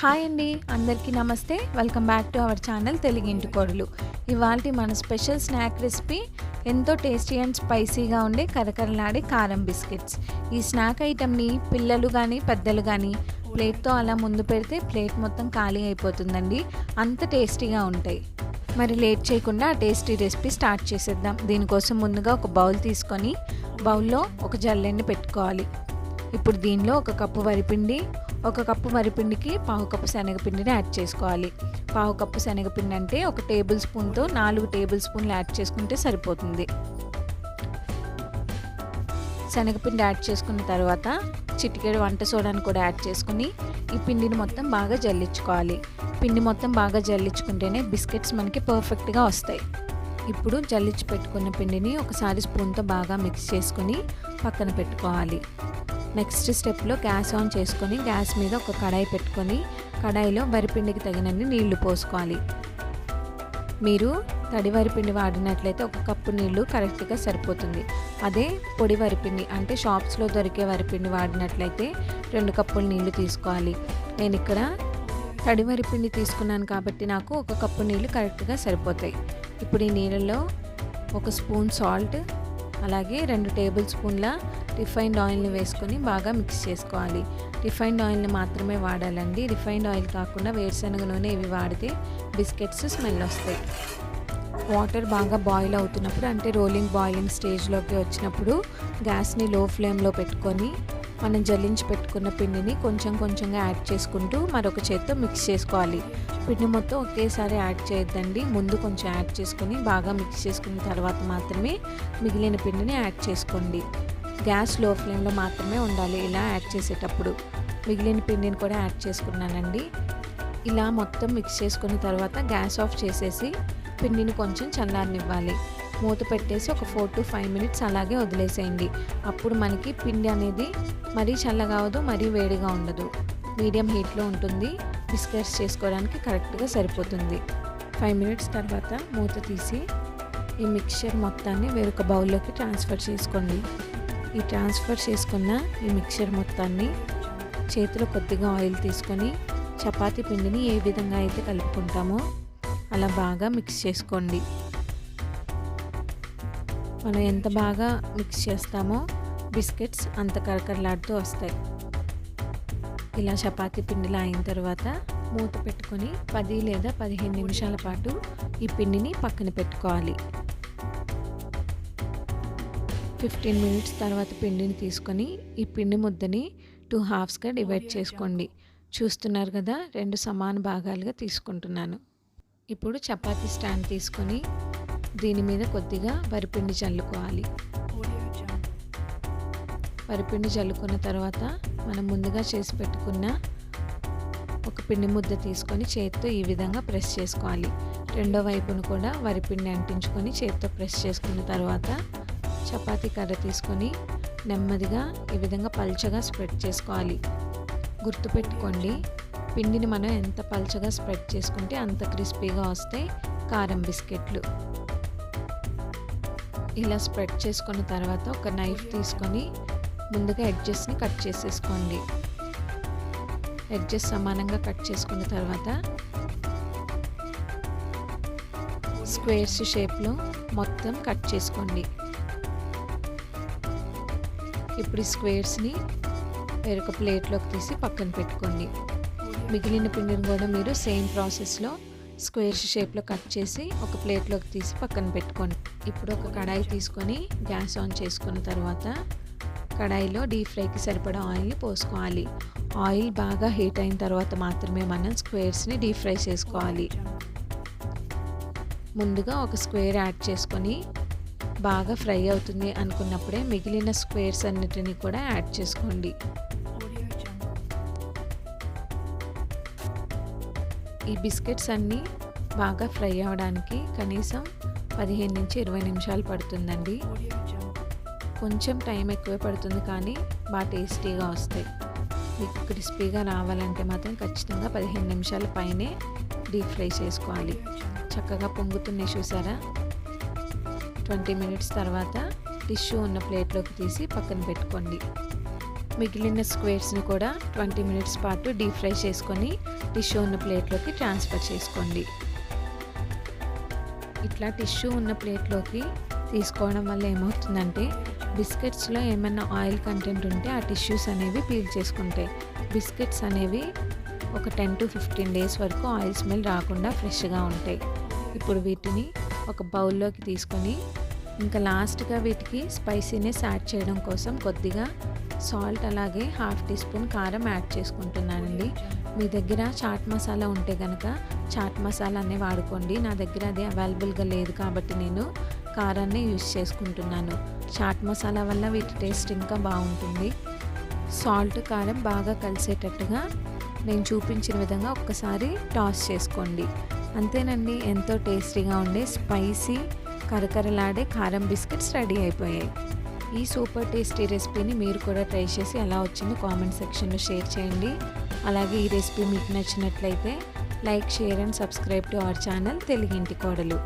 Hi అండి, అందరికీ నమస్తే. Welcome back to our channel Telugu ఇంటి కోడలు. ఇవాళ మన స్పెషల్ స్నాక్ రెసిపీ ఎంతో టేస్టీ అండ్ స్పైసీగా ఉండే కరకరలాడే కారం బిస్కెట్స్. ఈ స్నాక్ ఐటమ్ని పిల్లలు కానీ పెద్దలు కానీ ప్లేట్తో అలా ముందు పెడితే ప్లేట్ మొత్తం ఖాళీ అయిపోతుందండి, అంత టేస్టీగా ఉంటాయి. మరి లేట్ చేయకుండా ఆ టేస్టీ రెసిపీ స్టార్ట్ చేసేద్దాం. దీనికోసం ముందుగా ఒక బౌల్ తీసుకొని బౌల్లో ఒక జల్లెంని పెట్టుకోవాలి. ఇప్పుడు దీనిలో ఒక కప్పు వరిపిండి, ఒక కప్పు వరిపిండికి పావు కప్పు శనగపిండిని యాడ్ చేసుకోవాలి. పావు కప్పు శనగపిండి అంటే ఒక టేబుల్ స్పూన్తో 4 టేబుల్ స్పూన్లు యాడ్ చేసుకుంటే సరిపోతుంది. శనగపిండి యాడ్ చేసుకున్న తర్వాత చిటికెడు వంట సోడాను కూడా యాడ్ చేసుకుని ఈ పిండిని మొత్తం బాగా జల్లించుకోవాలి. పిండి మొత్తం బాగా జల్లించుకుంటేనే బిస్కెట్స్ మనకి పర్ఫెక్ట్గా వస్తాయి. ఇప్పుడు జల్లించి పెట్టుకున్న పిండిని ఒకసారి స్పూన్తో బాగా మిక్స్ చేసుకొని పక్కన పెట్టుకోవాలి. నెక్స్ట్ స్టెప్లో గ్యాస్ ఆన్ చేసుకొని గ్యాస్ మీద ఒక కడాయి పెట్టుకొని కడాయిలో వరిపిండికి తగినన్ని నీళ్లు పోసుకోవాలి. మీరు తడి వరిపిండి వాడినట్లయితే ఒక కప్పు నీళ్లు కరెక్ట్గా సరిపోతుంది. అదే పొడి వరిపిండి అంటే షాప్స్లో దొరికే వరిపిండి వాడినట్లయితే 2 కప్పుల నీళ్లు తీసుకోవాలి. నేను ఇక్కడ తడి వరిపిండి తీసుకున్నాను కాబట్టి నాకు 1 కప్పు నీళ్లు కరెక్ట్గా సరిపోతాయి. ఇప్పుడు ఈ నీళ్ళలో 1 స్పూన్ సాల్ట్, అలాగే 2 టేబుల్ స్పూన్ల రిఫైన్డ్ ఆయిల్ని వేసుకొని బాగా మిక్స్ చేసుకోవాలి. రిఫైన్డ్ ఆయిల్ని మాత్రమే వాడాలండి. రిఫైన్డ్ ఆయిల్ కాకుండా వేరుశనగ నూనె ఇవి వాడితే బిస్కెట్స్ స్మెల్ వస్తాయి. వాటర్ బాగా బాయిల్ అవుతున్నప్పుడు అంటే బాయిలింగ్ స్టేజ్లోకి వచ్చినప్పుడు గ్యాస్ని లో ఫ్లేమ్లో పెట్టుకొని మనం జల్లించి పెట్టుకున్న పిండిని కొంచెం కొంచెంగా యాడ్ చేసుకుంటూ మరొక చేత్తో మిక్స్ చేసుకోవాలి. పిండి మొత్తం ఒకేసారి యాడ్ చేయొద్దండి. ముందు కొంచెం యాడ్ చేసుకొని బాగా మిక్స్ చేసుకున్న తర్వాత మాత్రమే మిగిలిన పిండిని యాడ్ చేసుకోండి. గ్యాస్ లో ఫ్లేమ్లో మాత్రమే ఉండాలి ఇలా యాడ్ చేసేటప్పుడు. మిగిలిన పిండిని కూడా యాడ్ చేసుకున్నానండి. ఇలా మొత్తం మిక్స్ చేసుకున్న తర్వాత గ్యాస్ ఆఫ్ చేసేసి పిండిని కొంచెం చల్లారనివ్వాలి. మూత పెట్టేసి ఒక 4 to 5 minutes అలాగే వదిలేసేయండి. అప్పుడు మనకి పిండి అనేది మరీ చల్లగా అవ్వదు, మరీ వేడిగా ఉండదు, మీడియం హీట్లో ఉంటుంది. బిస్కెట్స్ చేసుకోవడానికి కరెక్ట్గా సరిపోతుంది. 5 minutes తర్వాత మూత తీసి ఈ మిక్చర్ మొత్తాన్ని వేరొక బౌల్లోకి ట్రాన్స్ఫర్ చేసుకోండి. ఈ ట్రాన్స్ఫర్ చేసుకున్న ఈ మిక్చర్ మొత్తాన్ని చేతిలో కొద్దిగా ఆయిల్ తీసుకొని చపాతీ పిండిని ఏ విధంగా అయితే కలుపుకుంటామో అలా బాగా మిక్స్ చేసుకోండి. మనం ఎంత బాగా మిక్స్ చేస్తామో బిస్కెట్స్ అంత కరకరలాడుతూ వస్తాయి. ఇలా చపాతీ పిండిలా అయిన తర్వాత మూత పెట్టుకొని 10 లేదా 15 నిమిషాల పాటు ఈ పిండిని పక్కన పెట్టుకోవాలి. 15 minutes తర్వాత పిండిని తీసుకొని ఈ పిండి ముద్దని 2 halvesగా డివైడ్ చేసుకోండి. చూస్తున్నారు కదా, 2 సమాన భాగాలుగా తీసుకుంటున్నాను. ఇప్పుడు చపాతీ స్టాండ్ తీసుకొని దీని మీద కొద్దిగా వరిపిండి చల్లుకోవాలి. వరిపిండి చల్లుకున్న తర్వాత మనం ముందుగా చేసి పెట్టుకున్న ఒక పిండి ముద్ద తీసుకొని చేతితో ఈ విధంగా ప్రెస్ చేసుకోవాలి. రెండో వైపును కూడా వరిపిండి అంటించుకొని చేతితో ప్రెస్ చేసుకున్న తర్వాత చపాతీ కర్ర తీసుకొని నెమ్మదిగా ఈ విధంగా పల్చగా స్ప్రెడ్ చేసుకోవాలి. గుర్తుపెట్టుకోండి, పిండిని మనం ఎంత పల్చగా స్ప్రెడ్ చేసుకుంటే అంత క్రిస్పీగా వస్తాయి కారం బిస్కెట్లు. ఇలా స్ప్రెడ్ చేసుకున్న తర్వాత ఒక నైఫ్ తీసుకొని ముందుగా ఎడ్జెస్ని కట్ చేసేసుకోండి. ఎడ్జెస్ సమానంగా కట్ చేసుకున్న తర్వాత స్క్వేర్స్ షేప్లో మొత్తం కట్ చేసుకోండి. ఇప్పుడు ఈ స్క్వేర్స్ని వేరొక ప్లేట్లోకి తీసి పక్కన పెట్టుకోండి. మిగిలిన పిండిని కూడా మీరు సేమ్ ప్రాసెస్లో స్క్వేర్స్ షేప్లో కట్ చేసి ఒక ప్లేట్లోకి తీసి పక్కన పెట్టుకోండి. ఇప్పుడు ఒక కడాయి తీసుకొని గ్యాస్ ఆన్ చేసుకున్న తర్వాత కడాయిలో డీప్ ఫ్రైకి సరిపడా ఆయిల్ని పోసుకోవాలి. ఆయిల్ బాగా హీట్ అయిన తర్వాత మాత్రమే మనం స్క్వేర్స్ని డీప్ ఫ్రై చేసుకోవాలి. ముందుగా ఒక స్క్వేర్ యాడ్ చేసుకొని బాగా ఫ్రై అవుతుంది అనుకున్నప్పుడే మిగిలిన స్క్వేర్స్ అన్నిటిని కూడా యాడ్ చేసుకోండి. ఈ బిస్కెట్స్ అన్నీ బాగా ఫ్రై అవ్వడానికి కనీసం 15 నుంచి 20 నిమిషాలు పడుతుందండి. కొంచెం టైం ఎక్కువే పడుతుంది కానీ బాగా టేస్టీగా వస్తాయి. మీకు క్రిస్పీగా రావాలంటే మాత్రం ఖచ్చితంగా 15 నిమిషాల పైనే డీప్ ఫ్రై చేసుకోవాలి. చక్కగా పొంగుతున్నాయి చూసారా. 20 minutes తర్వాత టిష్యూ ఉన్న ప్లేట్లోకి తీసి పక్కన పెట్టుకోండి. మిగిలిన స్క్వేర్స్ని కూడా 20 మినిట్స్ పాటు డీప్ ఫ్రై చేసుకొని టిష్యూ ఉన్న ప్లేట్లోకి ట్రాన్స్ఫర్ చేసుకోండి. ఇట్లా టిష్యూ ఉన్న ప్లేట్లోకి తీసుకోవడం వల్ల ఏమవుతుందంటే బిస్కెట్స్లో ఏమైనా ఆయిల్ కంటెంట్ ఉంటే ఆ టిష్యూస్ అనేవి పీల్ చేసుకుంటాయి. బిస్కెట్స్ అనేవి ఒక 10 to 15 డేస్ వరకు ఆయిల్ స్మెల్ రాకుండా ఫ్రెష్గా ఉంటాయి. ఇప్పుడు వీటిని ఒక బౌల్లోకి తీసుకొని ఇంకా లాస్ట్గా వీటికి స్పైసీనెస్ యాడ్ చేయడం కోసం కొద్దిగా సాల్ట్ అలాగే 1/2 టీ స్పూన్ కారం యాడ్ చేసుకుంటున్నానండి. మీ దగ్గర చాట్ మసాలా ఉంటే కనుక చాట్ మసాలానే వాడుకోండి. నా దగ్గర అది అవైలబుల్గా లేదు కాబట్టి నేను కారాన్ని యూజ్ చేసుకుంటున్నాను. చాట్ మసాలా వల్ల వీటి టేస్ట్ ఇంకా బాగుంటుంది. సాల్ట్ కారం బాగా కలిసేటట్టుగా నేను చూపించిన విధంగా ఒక్కసారి టాస్ చేసుకోండి. అంతేనండి, ఎంతో టేస్టీగా ఉండే స్పైసీ కరకరలాడే కారం బిస్కెట్స్ రెడీ అయిపోయాయి. ఈ సూపర్ టేస్టీ రెసిపీని మీరు కూడా ట్రై చేసి ఎలా వచ్చిందో కామెంట్ సెక్షన్లో షేర్ చేయండి. అలాగే ఈ రెసిపీ మీకు నచ్చినట్లయితే like, share and subscribe to our channel తెలుగింటి కోడలు.